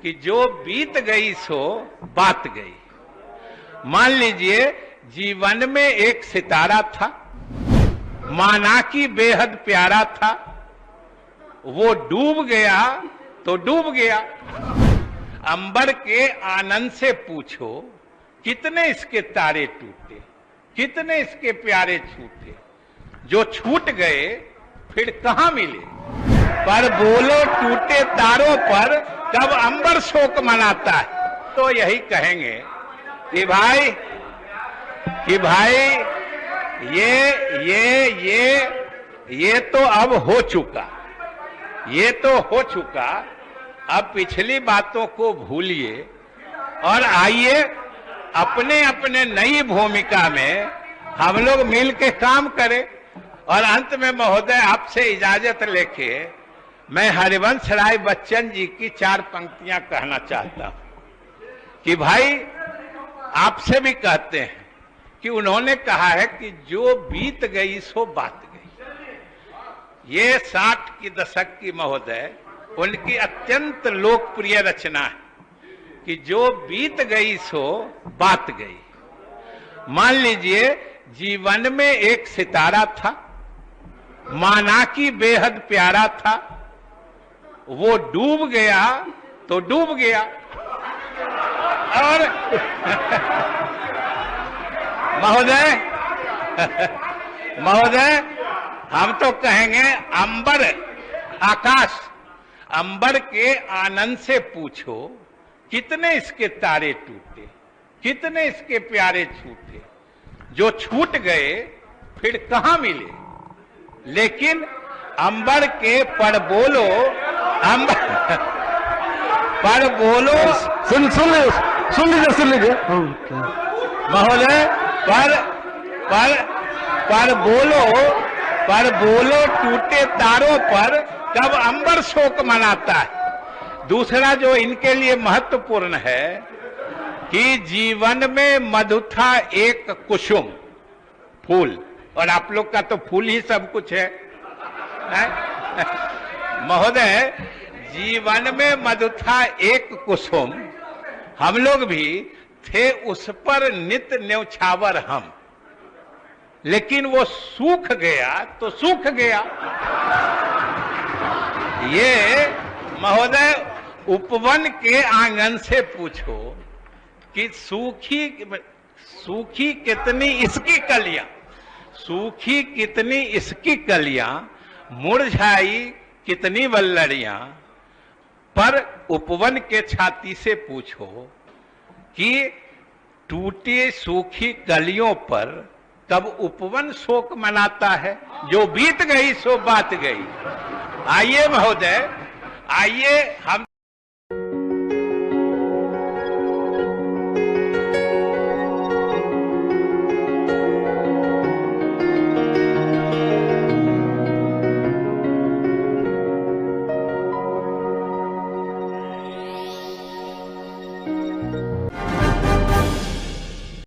कि जो बीत गई सो बात गई। मान लीजिए जीवन में एक सितारा था, माना कि बेहद प्यारा था, वो डूब गया तो डूब गया। अंबर के आनंद से पूछो कितने इसके तारे टूटे, कितने इसके प्यारे छूटे, जो छूट गए फिर कहां मिले। पर बोलो टूटे तारों पर कब अंबर शोक मनाता है। तो यही कहेंगे कि भाई ये तो अब हो चुका, ये तो हो चुका। अब पिछली बातों को भूलिए और आइए अपने अपने नई भूमिका में हम लोग मिल के काम करें। और अंत में महोदय आपसे इजाजत लेके मैं हरिवंश राय बच्चन जी की 4 पंक्तियां कहना चाहता हूं कि भाई आपसे भी कहते हैं कि उन्होंने कहा है कि जो बीत गई सो बात गई। ये 60 के दशक की महोदय उनकी अत्यंत लोकप्रिय रचना है कि जो बीत गई सो बात गई। मान लीजिए जीवन में एक सितारा था, माना कि बेहद प्यारा था, वो डूब गया तो डूब गया। और महोदय हम तो कहेंगे अंबर आकाश, अंबर के आनंद से पूछो कितने इसके तारे टूटे, कितने इसके प्यारे छूटे, जो छूट गए फिर कहां मिले। लेकिन अंबर के पर बोलो, अंबर पर बोलो, सुन लीजिए महोदय पर बोलो टूटे तारों पर कब अंबर शोक मनाता है। दूसरा जो इनके लिए महत्वपूर्ण है कि जीवन में मधु था एक कुसुम फूल, और आप लोग का तो फूल ही सब कुछ है? महोदय जीवन में मधु था एक कुसुम, हम लोग भी थे उस पर नित न्यौछावर हम, लेकिन वो सूख गया तो सूख गया। ये महोदय उपवन के आंगन से पूछो कि सूखी कितनी इसकी कलियां, सूखी कितनी इसकी कलियां, मुरझाई कितनी वल्लड़ियां। पर उपवन के छाती से पूछो कि टूटी सूखी कलियों पर कब उपवन शोक मनाता है। जो बीत गई सो बात गई। आइए महोदय, आइए हम